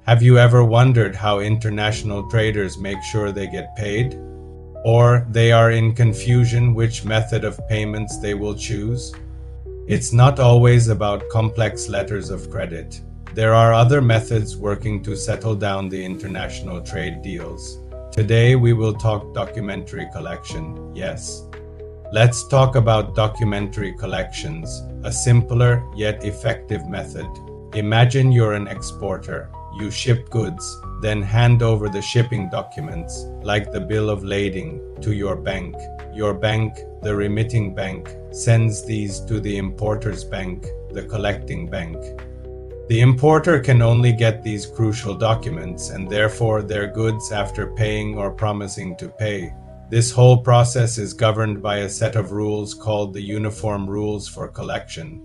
Have you ever wondered how international traders make sure they get paid? Or they are in confusion which method of payments they will choose? It's not always about complex letters of credit. There are other methods working to settle down the international trade deals. Today we will talk documentary collection. Yes. Let's talk about documentary collections, a simpler yet effective method. Imagine you're an exporter. You ship goods, then hand over the shipping documents, like the bill of lading, to your bank. Your bank, the remitting bank, sends these to the importer's bank, the collecting bank. The importer can only get these crucial documents and therefore their goods after paying or promising to pay. This whole process is governed by a set of rules called the Uniform Rules for Collection.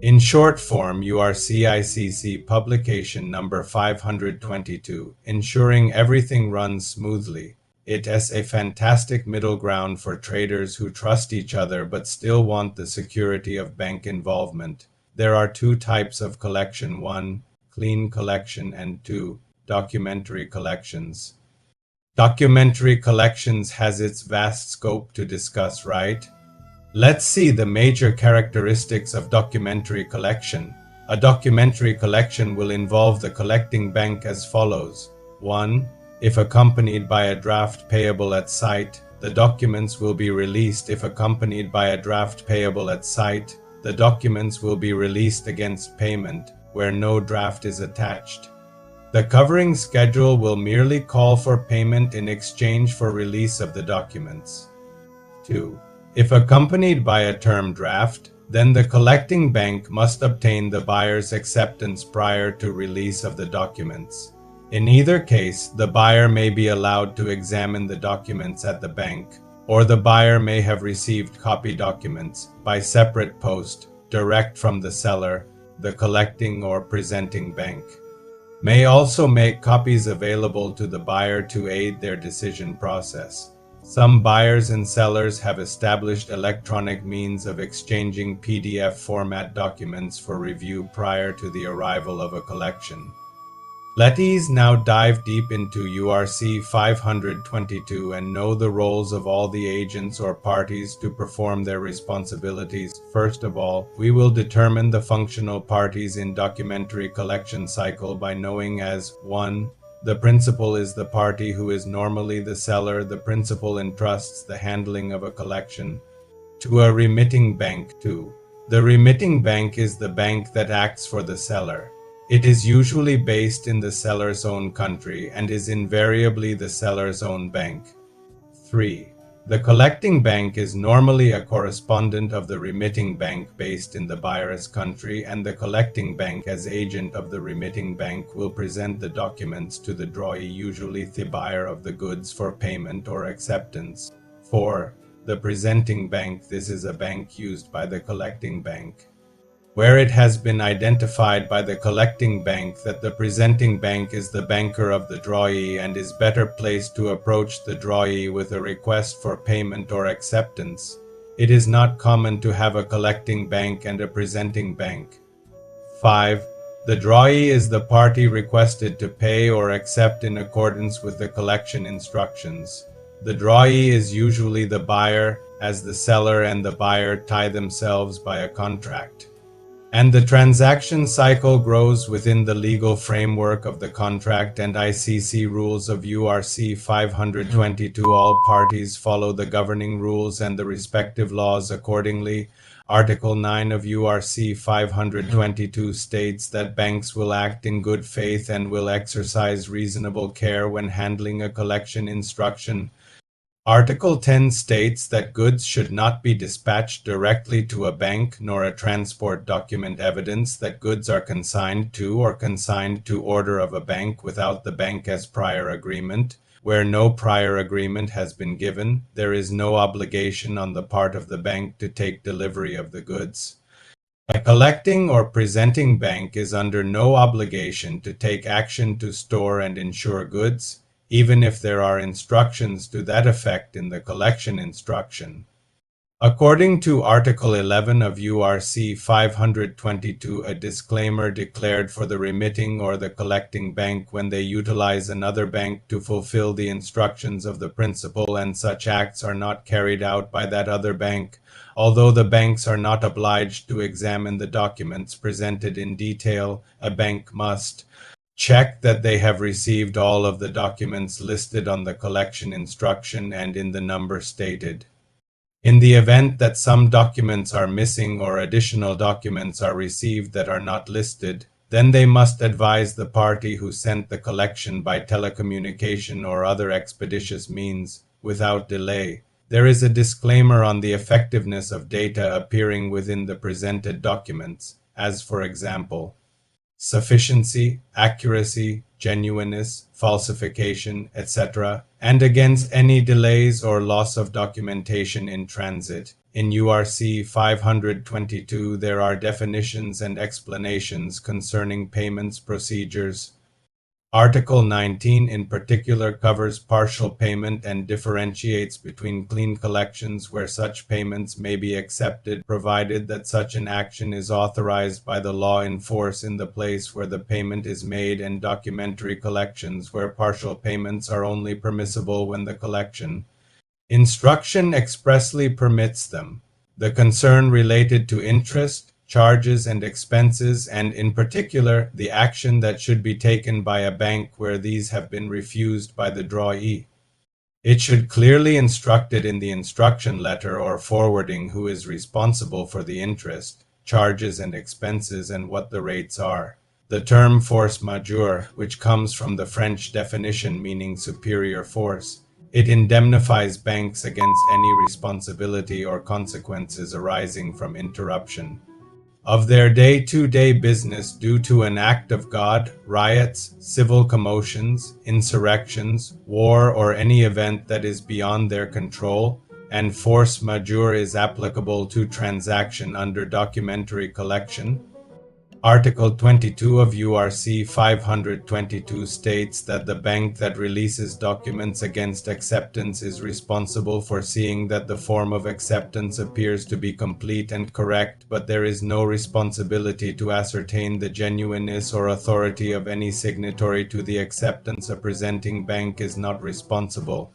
In short form, ICC publication number 522, ensuring everything runs smoothly. It is a fantastic middle ground for traders who trust each other but still want the security of bank involvement. There are two types of collection: 1, clean collection, and 2, documentary collections. Documentary collections has its vast scope to discuss, right? Let's see the major characteristics of documentary collection. A documentary collection will involve the collecting bank as follows. 1. If accompanied by a draft payable at sight, the documents will be released. If accompanied by a draft payable at sight, the documents will be released against payment, where no draft is attached. The covering schedule will merely call for payment in exchange for release of the documents. 2. If accompanied by a term draft, then the collecting bank must obtain the buyer's acceptance prior to release of the documents. In either case, the buyer may be allowed to examine the documents at the bank, or the buyer may have received copy documents by separate post, direct from the seller, the collecting or presenting bank. May also make copies available to the buyer to aid their decision process. Some buyers and sellers have established electronic means of exchanging PDF format documents for review prior to the arrival of a collection. Let's now dive deep into URC 522 and know the roles of all the agents or parties to perform their responsibilities. First of all, we will determine the functional parties in documentary collection cycle by knowing as 1. The principal is the party who is normally the seller. The principal entrusts the handling of a collection to a remitting bank. 2. The remitting bank is the bank that acts for the seller. It is usually based in the seller's own country and is invariably the seller's own bank. 3. The collecting bank is normally a correspondent of the remitting bank based in the buyer's country, and the collecting bank as agent of the remitting bank will present the documents to the drawee, usually the buyer of the goods, for payment or acceptance. 4. The presenting bank. This is a bank used by the collecting bank, where it has been identified by the collecting bank that the presenting bank is the banker of the drawee and is better placed to approach the drawee with a request for payment or acceptance. It is not common to have a collecting bank and a presenting bank. 5. The drawee is the party requested to pay or accept in accordance with the collection instructions. The drawee is usually the buyer, as the seller and the buyer tie themselves by a contract, and the transaction cycle grows within the legal framework of the contract and ICC rules of URC 522. All parties follow the governing rules and the respective laws accordingly. Article 9 of URC 522 states that banks will act in good faith and will exercise reasonable care when handling a collection instruction. Article 10 states that goods should not be dispatched directly to a bank, nor a transport document evidence that goods are consigned to or consigned to order of a bank without the bank as prior agreement. Where no prior agreement has been given, there is no obligation on the part of the bank to take delivery of the goods. A collecting or presenting bank is under no obligation to take action to store and insure goods, even if there are instructions to that effect in the collection instruction. According to Article 11 of URC 522, a disclaimer declared for the remitting or the collecting bank when they utilize another bank to fulfill the instructions of the principal, and such acts are not carried out by that other bank. Although the banks are not obliged to examine the documents presented in detail, a bank must check that they have received all of the documents listed on the collection instruction and in the number stated. In the event that some documents are missing or additional documents are received that are not listed, then they must advise the party who sent the collection by telecommunication or other expeditious means, without delay. There is a disclaimer on the effectiveness of data appearing within the presented documents, as for example, sufficiency, accuracy, genuineness, falsification, etc., and against any delays or loss of documentation in transit. In URC 522, there are definitions and explanations concerning payments procedures. Article 19 in particular covers partial payment and differentiates between clean collections where such payments may be accepted provided that such an action is authorized by the law in force in the place where the payment is made, and documentary collections where partial payments are only permissible when the collection instruction expressly permits them. The concern related to interest, charges and expenses, and in particular, the action that should be taken by a bank where these have been refused by the drawee. It should clearly instruct it in the instruction letter or forwarding who is responsible for the interest, charges and expenses and what the rates are. The term force majeure, which comes from the French definition meaning superior force, it indemnifies banks against any responsibility or consequences arising from interruption of their day-to-day business due to an act of God, riots, civil commotions, insurrections, war, or any event that is beyond their control, and force majeure is applicable to transaction under documentary collection. Article 22 of URC 522 states that the bank that releases documents against acceptance is responsible for seeing that the form of acceptance appears to be complete and correct, but there is no responsibility to ascertain the genuineness or authority of any signatory to the acceptance. A presenting bank is not responsible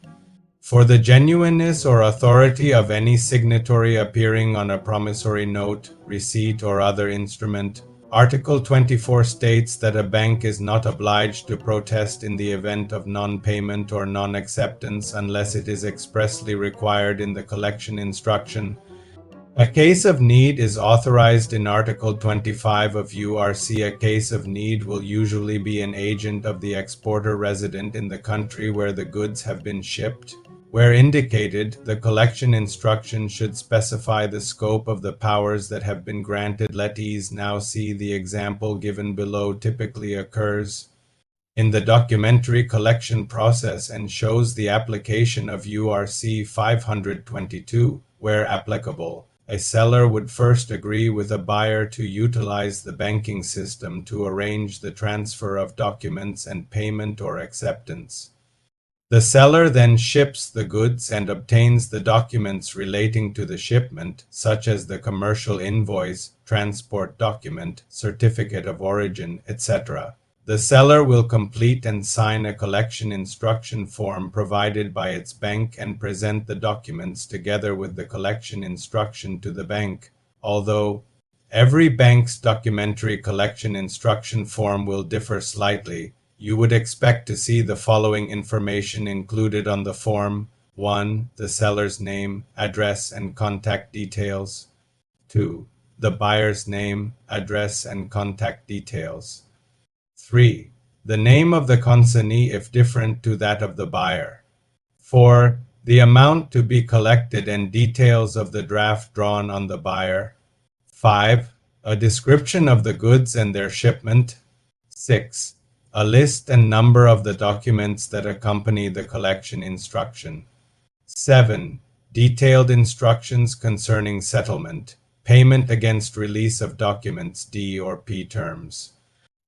for the genuineness or authority of any signatory appearing on a promissory note, receipt, or other instrument. Article 24 states that a bank is not obliged to protest in the event of non-payment or non-acceptance unless it is expressly required in the collection instruction. A case of need is authorized in Article 25 of URC. A case of need will usually be an agent of the exporter resident in the country where the goods have been shipped. Where indicated, the collection instruction should specify the scope of the powers that have been granted. Let's now see the example given below typically occurs in the documentary collection process and shows the application of URC 522, where applicable. A seller would first agree with a buyer to utilize the banking system to arrange the transfer of documents and payment or acceptance. The seller then ships the goods and obtains the documents relating to the shipment, such as the commercial invoice, transport document, certificate of origin, etc. The seller will complete and sign a collection instruction form provided by its bank and present the documents together with the collection instruction to the bank. Although every bank's documentary collection instruction form will differ slightly, you would expect to see the following information included on the form. 1. The seller's name, address, and contact details. 2. The buyer's name, address, and contact details. 3. The name of the consignee if different to that of the buyer. 4. The amount to be collected and details of the draft drawn on the buyer. 5. A description of the goods and their shipment. 6. A list and number of the documents that accompany the collection instruction. 7. Detailed instructions concerning settlement, payment against release of documents D or P terms,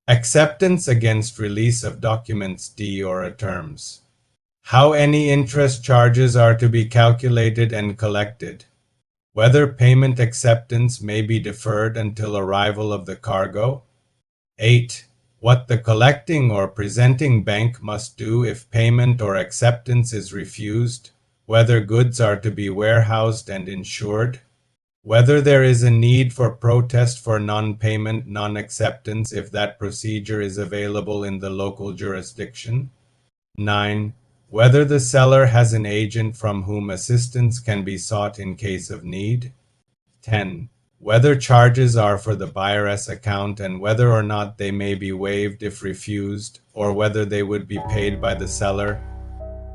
acceptance against release of documents D or A terms, how any interest charges are to be calculated and collected, Whether payment acceptance may be deferred until arrival of the cargo. 8. What the collecting or presenting bank must do if payment or acceptance is refused, whether goods are to be warehoused and insured, whether there is a need for protest for non-payment, non-acceptance if that procedure is available in the local jurisdiction. 9. Whether the seller has an agent from whom assistance can be sought in case of need. 10. Whether charges are for the buyer's account and whether or not they may be waived if refused, or whether they would be paid by the seller.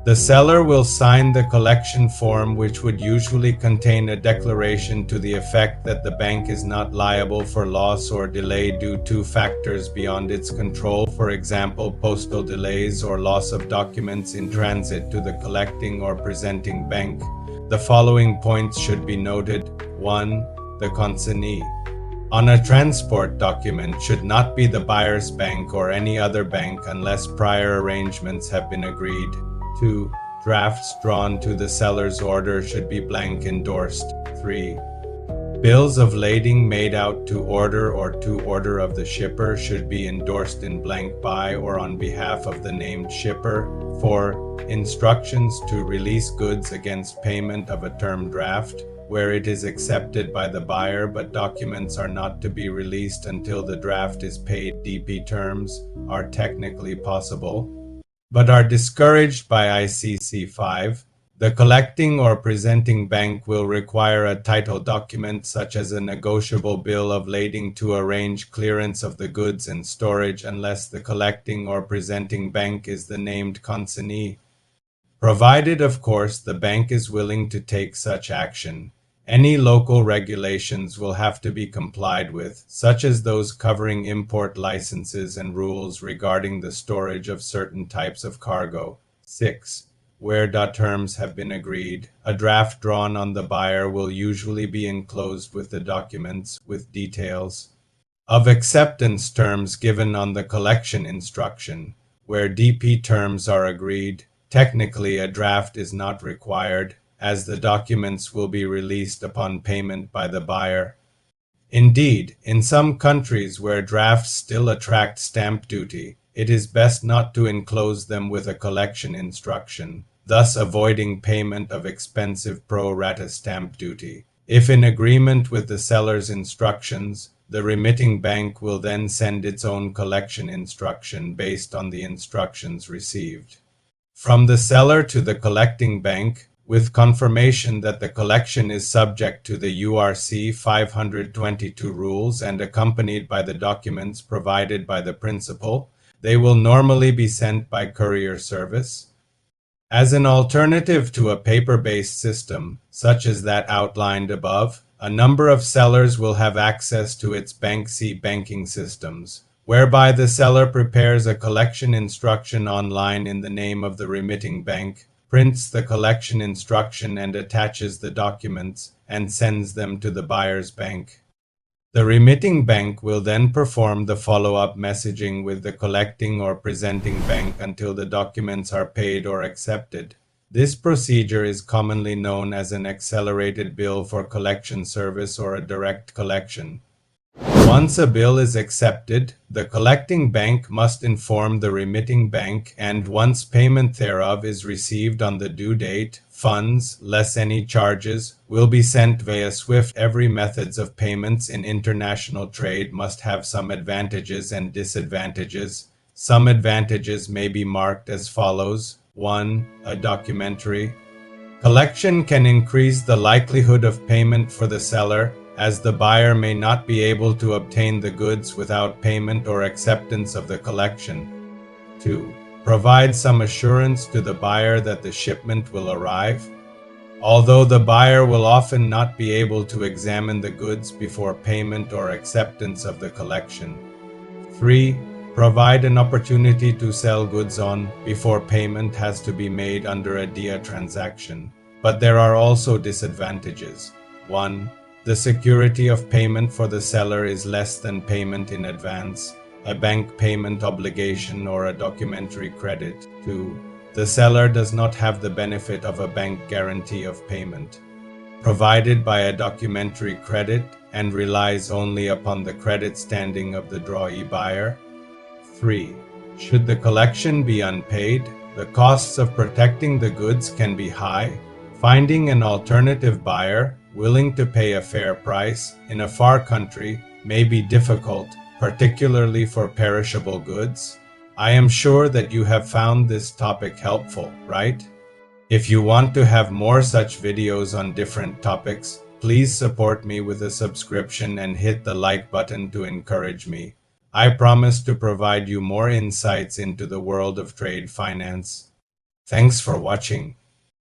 The seller will sign the collection form, which would usually contain a declaration to the effect that the bank is not liable for loss or delay due to factors beyond its control, for example, postal delays or loss of documents in transit to the collecting or presenting bank. The following points should be noted. 1. The consignee on a transport document should not be the buyer's bank or any other bank unless prior arrangements have been agreed. 2. Drafts drawn to the seller's order should be blank endorsed. 3. Bills of lading made out to order or to order of the shipper should be endorsed in blank by or on behalf of the named shipper. 4. Instructions to release goods against payment of a term draft, where it is accepted by the buyer but documents are not to be released until the draft is paid. DP terms are technically possible, but are discouraged by ICC 5. The collecting or presenting bank will require a title document such as a negotiable bill of lading to arrange clearance of the goods and storage unless the collecting or presenting bank is the named consignee, provided, of course, the bank is willing to take such action. Any local regulations will have to be complied with, such as those covering import licenses and rules regarding the storage of certain types of cargo. 6. Where terms have been agreed, a draft drawn on the buyer will usually be enclosed with the documents, with details of acceptance terms given on the collection instruction. Where DP terms are agreed, technically a draft is not required, as the documents will be released upon payment by the buyer. Indeed, in some countries where drafts still attract stamp duty, it is best not to enclose them with a collection instruction, thus avoiding payment of expensive pro rata stamp duty. If in agreement with the seller's instructions, the remitting bank will then send its own collection instruction based on the instructions received from the seller to the collecting bank, with confirmation that the collection is subject to the URC 522 rules and accompanied by the documents provided by the principal. They will normally be sent by courier service. As an alternative to a paper-based system, such as that outlined above, a number of sellers will have access to its BankC banking systems, whereby the seller prepares a collection instruction online in the name of the remitting bank, prints the collection instruction and attaches the documents, and sends them to the buyer's bank. The remitting bank will then perform the follow-up messaging with the collecting or presenting bank until the documents are paid or accepted. This procedure is commonly known as an accelerated bill for collection service or a direct collection. Once a bill is accepted, the collecting bank must inform the remitting bank, and once payment thereof is received on the due date, funds, less any charges, will be sent via SWIFT. Every methods of payments in international trade must have some advantages and disadvantages. Some advantages may be marked as follows. 1. A documentary collection can increase the likelihood of payment for the seller, as the buyer may not be able to obtain the goods without payment or acceptance of the collection. 2. Provide some assurance to the buyer that the shipment will arrive, although the buyer will often not be able to examine the goods before payment or acceptance of the collection. 3. Provide an opportunity to sell goods on before payment has to be made under a DIA transaction. But there are also disadvantages. 1. The security of payment for the seller is less than payment in advance, a bank payment obligation or a documentary credit. 2. The seller does not have the benefit of a bank guarantee of payment. provided by a documentary credit and relies only upon the credit standing of the drawee buyer. 3. Should the collection be unpaid, the costs of protecting the goods can be high. Finding an alternative buyer willing to pay a fair price in a far country may be difficult, particularly for perishable goods. I am sure that you have found this topic helpful, right? If you want to have more such videos on different topics, please support me with a subscription and hit the like button to encourage me. I promise to provide you more insights into the world of trade finance. Thanks for watching.